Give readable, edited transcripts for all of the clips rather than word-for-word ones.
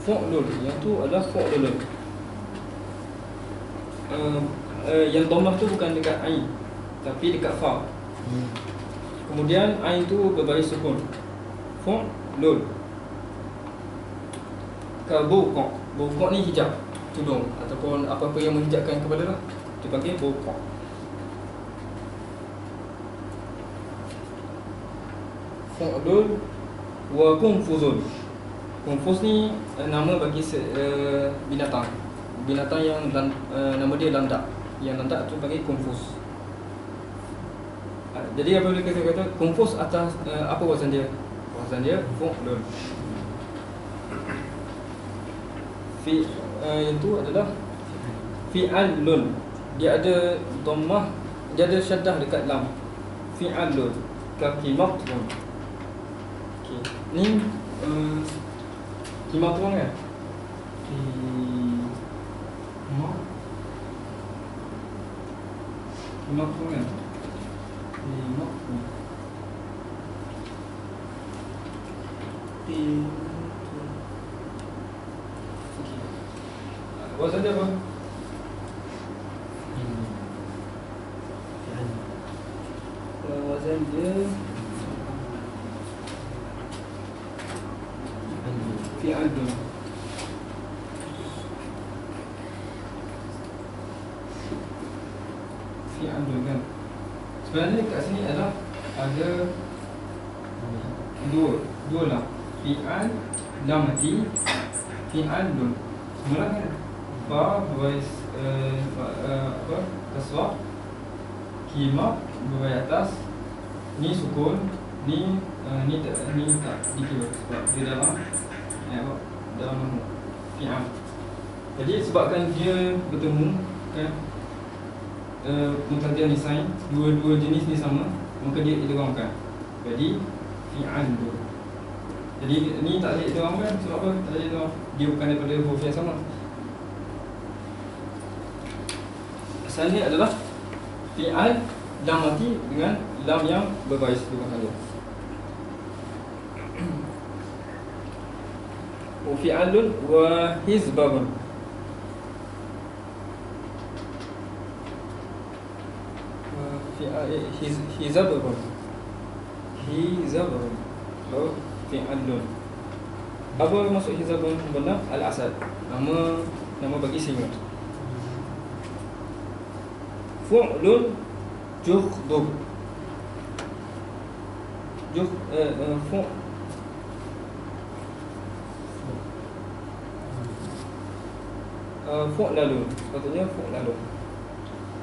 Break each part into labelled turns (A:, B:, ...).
A: fu'lun, yang tu adalah fu'lun. Yang dhammah tu bukan dekat ain, tapi dekat fa. Kemudian ain tu berbaris sukun. Fu'lun. Ka buqa. Buqa ni hijab tudung ataupun apa-apa yang menghijabkan kepala lah, dipanggil buqa. Fu'lun wa kunfuzun. Kunfuz ni nama bagi binatang. Binatang yang nama dia landak. Yang landak tu panggil kunfuz. Jadi apabila kita kata kunfuz atas apa wazan dia? Wazan dia fu'lun. Itu adalah fi'alun. Dia ada dhammah, dia ada syaddah dekat lam. Fi'alun ka qimatun. Okey. Ni qimatun kan? Qimatun kan? Wazan dia apa? Wazan dia fi'alun. Fi'alun kan? Sebenarnya kat sini adalah ada dua lah. Fi'al lam mati, fi'alun. Semula kan? Fa berbaris kasrah, kimak berbaris atas, ni sukun, ni tak dikira sebab dia dalam nama fi'al. Jadi sebabkan dia bertemu kan, mutajan lisan, dua jenis ni sama, maka dia idghamkan. Jadi fi'al tu. Jadi ni tak boleh idghamkan sebab apa? Tak boleh idgham. Dia bukan daripada huruf yang sama. Asalnya adalah fi'al lam mati dengan lam yang berbaris dua kali. Wa fi'alun wa hizbun. Hizabun. Hizabun. Oh, fi'alun. Apa maksud hizabun? Benar al-asad. Nama bagi singa. Fu'lun jukhdub. Fu'lalun. Sepatutnya fu'lalun.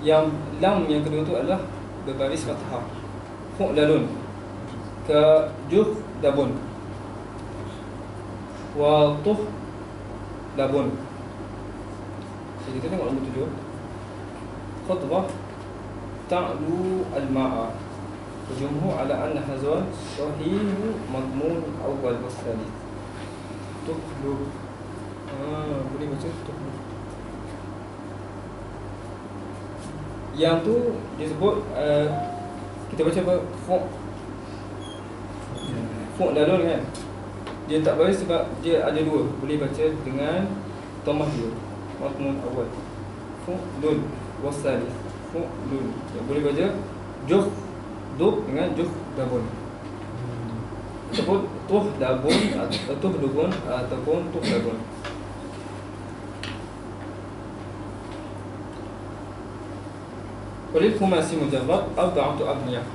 A: Yang lam yang kedua tu adalah berbaris fathah. Fu'lalun ka jukhdabun wa tuhdabun. Jadi kita tengok nombor 7. Khutbah ta'lu al-ma'a. Jumhur ala anna hazwan sahihu madmun awal wa thalith. Tuhlub. Boleh baca tuhlub. Yang tu disebut kita baca apa? Fu'lalun kan? Dia tak baris sebab dia ada dua. Boleh baca dengan dhammah dia. Madmun awal. Fu'lun wasalith. Fu'lun. Boleh baca jukhdub dengan jukhdabun. Ataupun tuhdabun atau tuhdubun ataupun tuhdabun. Walil khumasi mujarrad arba'atu abniyah.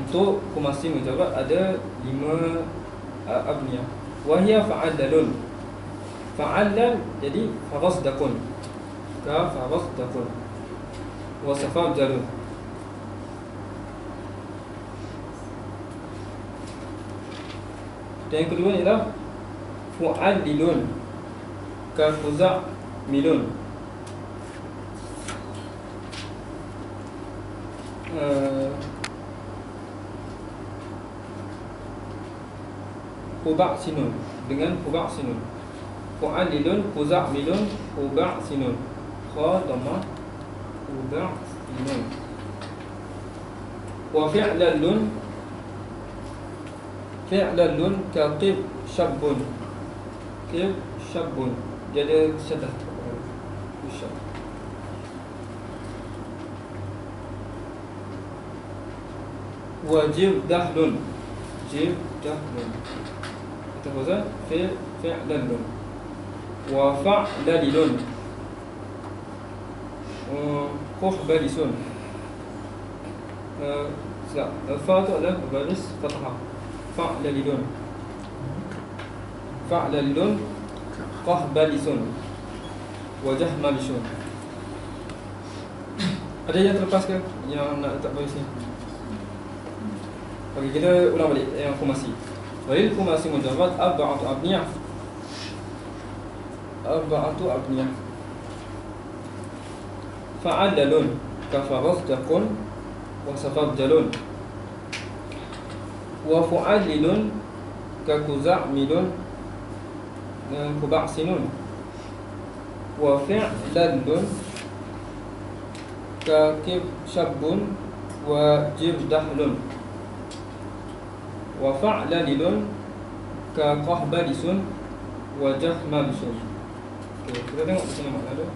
A: Untuk khumasi mujarrad ada 5 abniyah. Wahia fa'alalun. Fa'alal jadi farasdakun. Ka farasdakun. Wa safabjalun. Dan yang kedua ialah fu'alilun. Ka fuza'milun. Quba' sinun dengan quba' sinun. Fu'alilun, quza'milun, quba' sinun. Kha dhamma quba' sinun. Wa fi'lalun. Fi'lalun katib syabun. kif syabun. Dia ada syaddah. Syab. Wajib dahlun. Jib dahlun. Kita kata fi'lalun. Wa fa'lalilun. Quhbalisun. Fa tu adalah baris fathah. Fa'lalilun. Fa'lalilun. Qahbalisun. Wajah malisun. Ada yang terlepas ke yang nak letak baris ni? Okey, kita ulang balik yang khumasi. Walil khumasi mujarrad arba'atu abniyah. Arba'atu abniyah. Fa'adalun kafarasdaqun wa safadjalun wa fu'adlilun kakuza'milun kuba'sinun wa fi'ladun kakibshabun wa jibdahlun wa fa'lalilun kaqahbalisun wa jahmalisun. Okay, kita tengok di sini makna dia.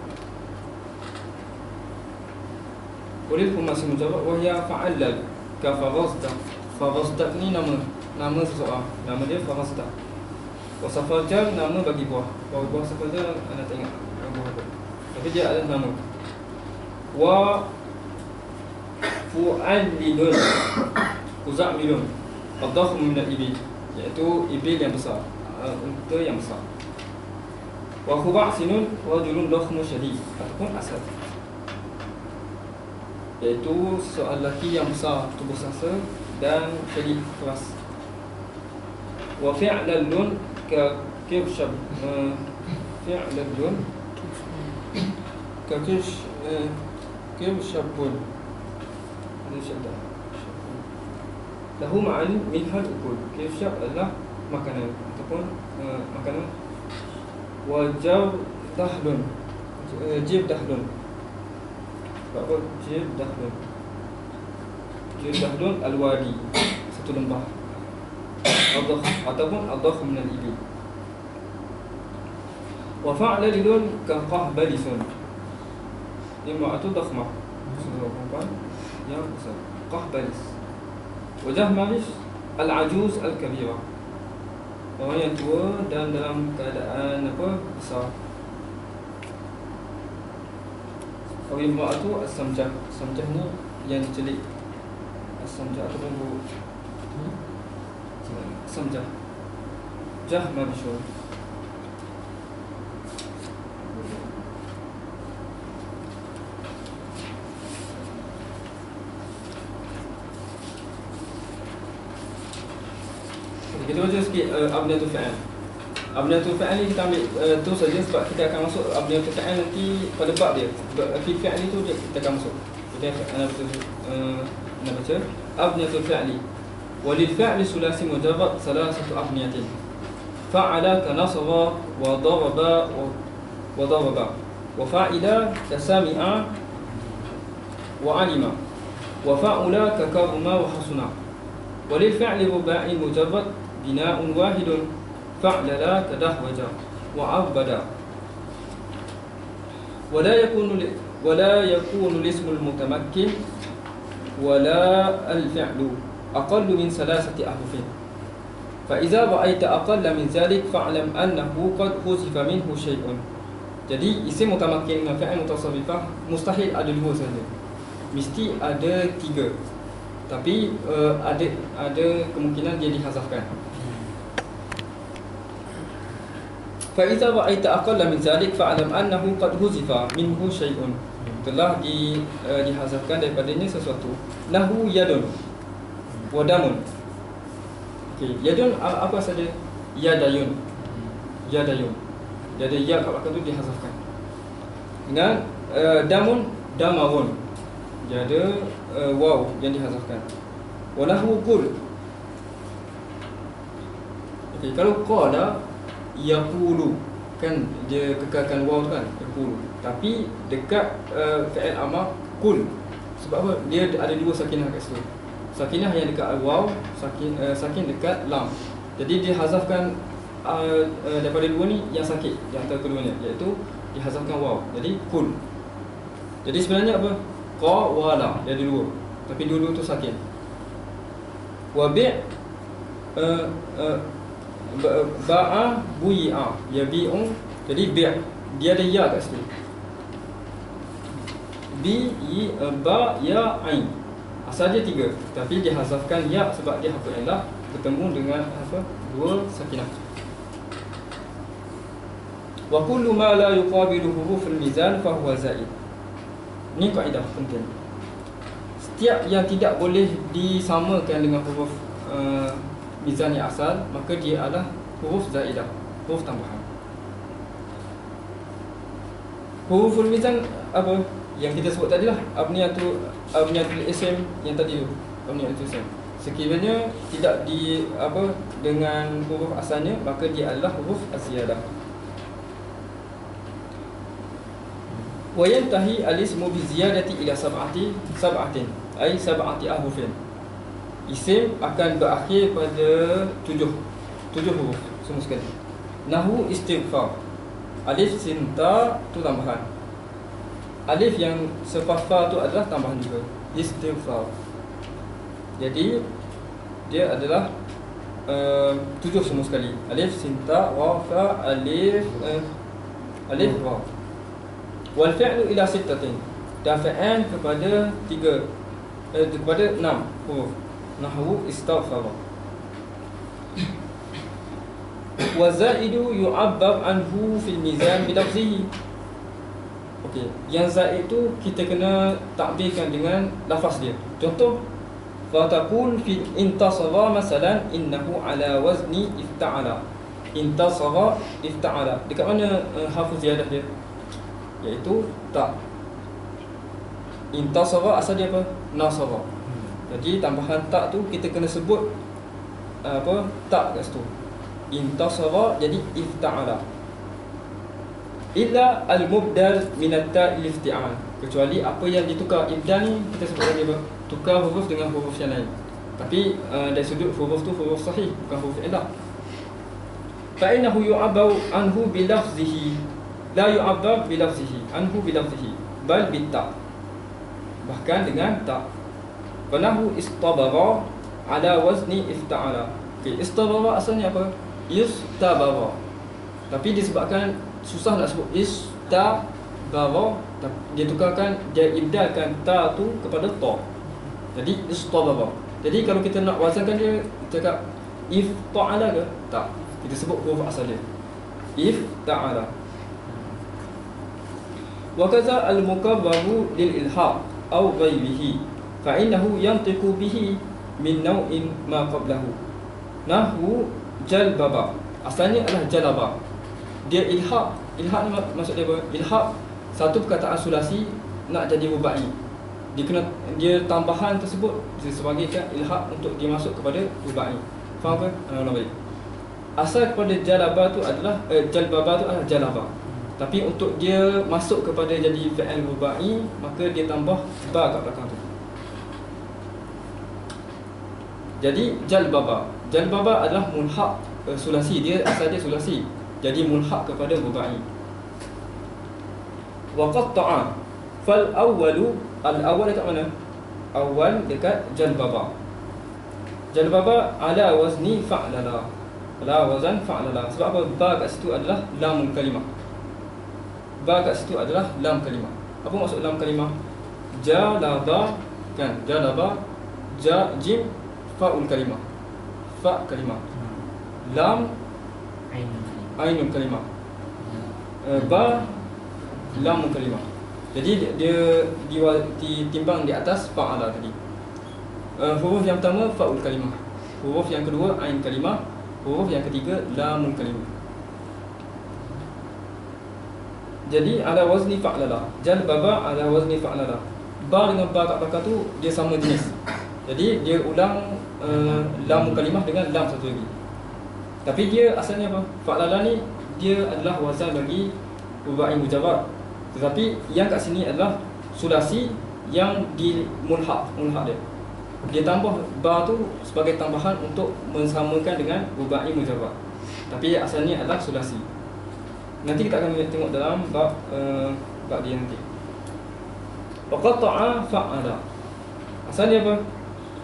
A: Ulil khumasi mujarrad wa hiya fa'allal ka faghazda. Faghazda ni nama seseorang. Nama dia faghazda. Wa safarja nama bagi buah. Buah safarja anda tengok buah apa. Tapi dia ada nama. Wa fu'allilun kuza'milun ad-dakhm min al-ibil, iaitu ibil yang besar, unta yang besar. Wa khuba'sinun rajulun dakhmu syadid, ataupun asad, iaitu seorang lelaki yang besar tubuh sasa dan syadid keras. Wa fi'lalun ka kibshab, fi'lalun ka kibshabun. Ini syadda. Lahu ma'ani minhal ukul. Kibshab adalah makanan ataupun makanan. Wa jibdahlun, jibdahlun. Apa jibdahlun? Jibdahlun al-wadi, satu lembah. Ataupun ad-dakh min al-ibil. Wa fa'lalilun ka qahbalisun. Imra'atu dakhmah, seorang perempuan yang besar. Qahbalis. Wajah malis al-ajuz al-kabira, orang yang tua dan dalam keadaan apa? Besar. Imra'atu as-samjah. Samjah ni yang dicelik. As-samjah ataupun buruk. Samjah. Jahmalisun. Kita baca sikit abniyatul fi'al. Abniyatul fi'al ni kita ambil tu saja sebab kita akan masuk abniyatul fi'al nanti pada bab dia. Fi fi'al itu kita akan masuk. Kita akan baca abniyatul fi'ali. Walil fi'li sulasi mujarrad salasatu abniyatin. Fa'ala ka nasara wa daraba wa daraba. Wa fa'ila ka sami'a wa 'alima. Wa fa'ula ka karuma wa hasuna. Walil fi'li ruba'i mujarrad bina'un wahidun fa'lala kadahwaja wa abada. Wala yakunu lismul mutamakkin wala al-fi'lu aqallu min salasati ahrufin. Fa idza ra'aita aqalla min zalik fa'lam annahu qad huzifa minhu shay'un. Jadi isim mutamakkin dengan fi'il mutasarrifah mustahil ada dua saja. Mesti ada tiga. Tapi ada kemungkinan dia dihazafkan. Fa idza ra'aita aqalla min zalik fa'lam annahu qad huzifa minhu syai'un. Telah dihazafkan daripadanya sesuatu. Lahu yadun wa damun. Okey, yadun apa saja? Yadayun. Yadayun. Jadi ya kat belakang tu dihazafkan. Dengan damun, damarun. Dia ada waw yang dihazafkan. Wa lahu qul. Okey, kalau qala yaqulu kan dia kekalkan waw tu kan, yaqulu. Tapi dekat fi'il amar qul. Sebab apa? Dia ada dua sakinah kat situ. Sakinah yang dekat waw, sakin dekat lam. Jadi dia hazafkan daripada dua ni yang sakit di antara keduanya, iaitu dihazafkan waw. Jadi kul. Jadi sebenarnya apa? Qa wa la, dia ada dua. Tapi dua-dua tu sakit. Wa bi' ba'a bui'a, ya bi'u. Jadi bi' dia ada ya kat situ. Ba ya ain. Asal dia tiga, tapi dihazafkan ya sebab dia harfu ilah bertemu dengan apa? Dua sakinah. Wa kullu ma la yuqabilu huruf al-mizan fa huwa zaid. Ini kaedah penting. Setiap yang tidak boleh disamakan dengan huruf mizan yang asal, maka dia adalah huruf zaidah, huruf tambahan. Huruful mizan apa? Yang kita sebut tadi lah, abniyatul ism yang tadi tu, abniyatul ism. Sekiranya tidak di apa dengan huruf asalnya, maka dia adalah huruf az-ziyadah. Wa yantahi al-ismu bi ziyadati ila sab'atin ay sab'ati ahrufin. Isim akan berakhir pada tujuh huruf semua sekali. Nahu istighfar. Alif sin ta tu tambahan. Alif yang sefafa tu adalah tambahan juga, istighfar. Jadi dia adalah 7 semua sekali. Alif sin ta wa fa alif wa. Wal fi'lu ila sittatin. Dan fi'al kepada 6 huruf. Nahwu istaghfara. Wa zaidu yu'abbab anhu fil mizan bi lafzihi. Okey, yang zaid tu kita kena takbirkan dengan lafaz dia. Contoh, fataqul fi intasara masalan innahu ala wazni ifta'ala. Intasara ifta'ala. Dekat mana harfu ziyadah dia? Iaitu ta. Intasara asal dia apa? Nasara. Jadi tambahan ta tu kita kena sebut apa? Ta kat situ. Intasara jadi ifta'ala. Illa al-mubdal min at-ta' il-ifti'al. Kecuali apa yang ditukar. Ibdal ni kita sebut lagi apa? Tukar huruf dengan huruf yang lain. Tapi dari sudut huruf tu huruf sahih, bukan huruf ilah. Fa innahu yu'abbau anhu bi lafzihi. La yu'abbab bi lafzihi, anhu bi lafzihi, bal bi ta'. Bahkan dengan ta'. Fa nahu istabara ala wazni ifta'ala. Okey, istabara asalnya apa? Istabara. Tapi disebabkan susah nak sebut istabara, dia tukarkan, dia ibdalkan ta tu kepada ta. Jadi istabara. Jadi kalau kita nak wazankan dia, cakap ifta'ala ke? Tak. Kita sebut huruf asal dia. Ifta'ala. Wa kaza al-mukabbaru lil ilhaq aw ghayrihi fa innahu yantiqu bihi min naw'in ma qablahu. Nahwu jalbaba. Asalnya adalah jalaba. Dia ilhaq. Ilhaq ni maksud dia apa? Ilhaq satu perkataan sulasi nak jadi rubai. Dia tambahan tersebut disebabkan ilhaq untuk dia masuk kepada rubai. Faham ke? Ulang balik. Asal kepada jalaba tu adalah jalbaba tu adalah jalaba. Tapi untuk dia masuk kepada jadi fi'il rubai, maka dia tambah ba kat belakang tu. Jadi jalbaba. Jalbaba adalah mulhaq sulasi, dia asal dia sulasi. Jadi mulhaq kepada rubai. Wa qatta'a. Fal awwalu, al-awwal dekat mana? Awal dekat jalbaba. Jalbaba ala wazni fa'lala. Ala wazan fa'lala. Sebab apa? Ba kat situ adalah lamul kalimah. Ba kat situ adalah lam kalimah. Apa maksud lam kalimah? Jalaba, kan? Jalaba, jim, fa'ul kalimah. Fa kalimah. Lam ainul kalimah. Ba lam kalimah. Jadi dia ditimbang di atas fa'ala tadi. Huruf yang pertama fa'ul kalimah. Huruf yang kedua ain kalimah. Huruf yang ketiga lam kalimah. Jadi ala wazni fa'lala. Jalbaba ala wazni fa'lala. Ba dengan ba kat belakang tu dia sama jenis. Jadi dia ulang lam kalimah dengan lam satu lagi. Tapi dia asalnya apa? Fa'lala ni dia adalah wazan bagi rubai mujarrad. Tetapi yang kat sini adalah sulasi yang di mulhaq dia. Dia tambah ba tu sebagai tambahan untuk mensamakan dengan rubai mujarrad. Tapi asalnya adalah sulasi. Nanti kita akan tengok dalam bab dia nanti. Qata'a fa'ala. Asalnya apa?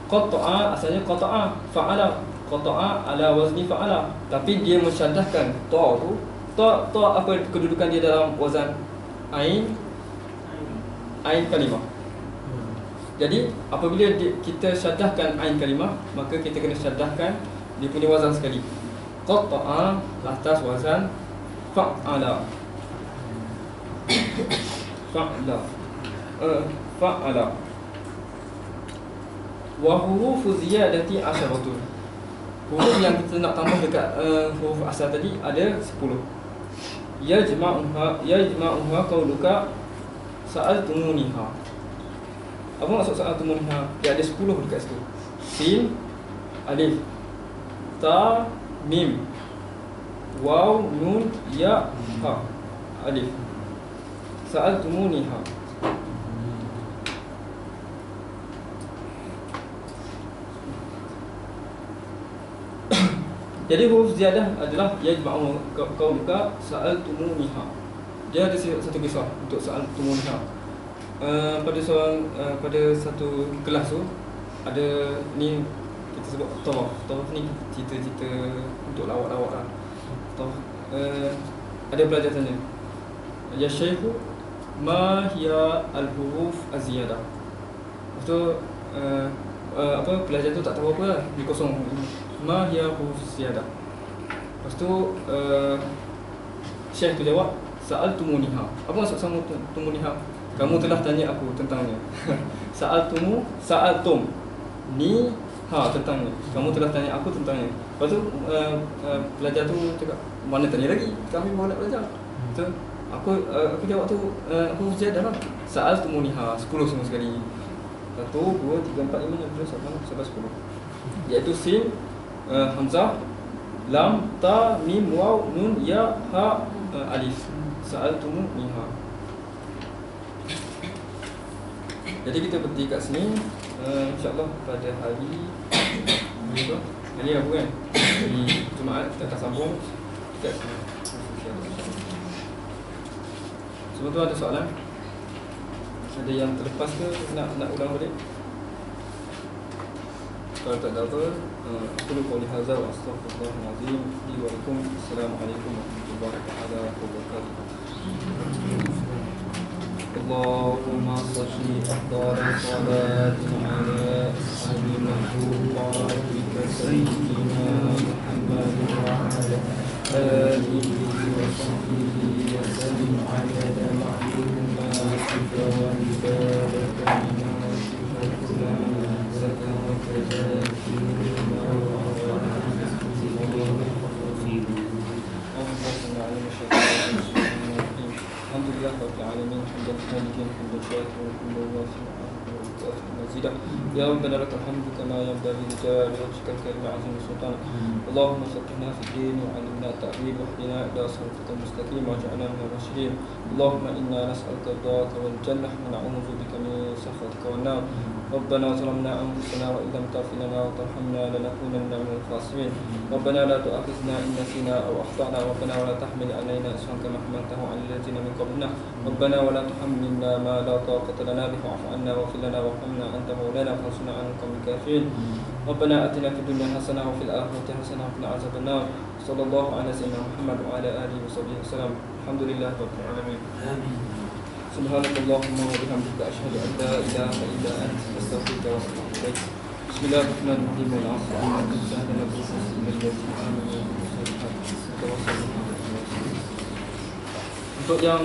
A: Qata'a asalnya qata'a fa'ala. Qata'a ala wazni fa'ala. Tapi dia mensyadahkan ta tu. Ta apa kedudukan dia dalam wazan ain kalimah. Jadi apabila kita syadahkan ain kalimah, maka kita kena syadahkan dia punya wazan sekali. Qata'a atas wazan fa'ala. Fa'ala. Wa hurufu ziyadati asyaratun. Huruf yang kita nak tambah dekat huruf asal tadi ada 10. Yajma'uha qauluka sa'altumuniha. Apa maksud sa'altumuniha? Dia ada 10 dekat situ. Sin, alif, ta, mim, waw, nun, ya, ha. Alif. Sa'altumuniha. Jadi huruf ziyadah adalah yajma'u qauluka sa'altumuniha. Dia ada satu kisah untuk sa'altumuniha. Pada satu kelas tu ada ni kita sebut tawaf. Tawaf ni cerita-cerita untuk lawak-lawak lah. Tawaf. Ada pelajar tanya, ya syekhu, ma hiya al-huruf az-ziyadah. Lepas tu pelajar tu tak tahu apa lah, dia kosong. Ma hiya huruf ziyadah. Lepas tu syekh tu jawab, sa'altumuniha. Apa maksud sa'altumuniha? Kamu telah tanya aku tentangnya. Sa'altum ni ha tentangnya. Kamu telah tanya aku tentangnya. Lepas tu pelajar tu cakap, mana tanya lagi? Kami mahu nak belajar. So, aku jawab tu aku ziyadah lah. Sa'altumuniha 10 semua sekali. 1 2 3 4 5 6 7 8 sampai 10. Iaitu sin, hamzah, lam, ta, mim, waw, nun, ya, ha, alif. Sa'altumuniha. Jadi kita berhenti kat sini. InsyaAllah pada hari apa kan? Hari Jumaat kita akan sambung kat sini. Sebelum tu ada soalan? Ada yang terlepas ke? Nak ulang balik? Kalau tak ada apa, aku lupa lihaza wa astaghfirullahaladzim li wa lakum. Assalamualaikum warahmatullahi wabarakatuh. Allahumma salli afdal salatin ala sayyidil mahbubatika sayyidina Muhammad wa ala alihi wa sahbihi wa sallim ala mahbubatika wa ibadatika minasika kulana Alhamdulillah rabbil alamin hamdan hamidan hamdan syakiran hamdan wasi'an mazida ya rabbana lakal hamdu kama yanbaghi li jalali wajhikal karim azim sultan Allahumma faqqihna fid din wa 'allimna at-ta'wil wa hdina ila siratal mustaqim waj'alna minal rashidin Allahumma inna nas'aluka ridhaka wal jannah wa na'udzu bika min sakhatika wan nar ربنا ظلمنا أنفسنا وإن لم تغفر لنا وترحمنا لنكونن من الخاسرين ربنا لا تؤاخذنا إن نسينا أو أخطأنا ربنا ولا تحمل علينا إصرا كما حملته على الذين من قبلنا ربنا ولا تحملنا ما لا طاقة لنا به واعف عنا واغفر لنا وارحمنا أنت مولانا فانصرنا على القوم الكافرين ربنا آتنا في الدنيا حسنة وفي الآخرة حسنة وقنا عذاب النار صلى الله على سيدنا محمد وعلى آله وصحبه وسلم الحمد لله رب العالمين آمين سبحانك اللهم وبحمدك أشهد أن لا إله إلا أنت أستغفرك وأتوب إليك بسم الله الرحمن الرحيم والعصر إن الإنسان لفي خسر إلا الذين آمنوا وعملوا الصالحات وتواصوا بالحق وتواصوا بالصبر. Untuk yang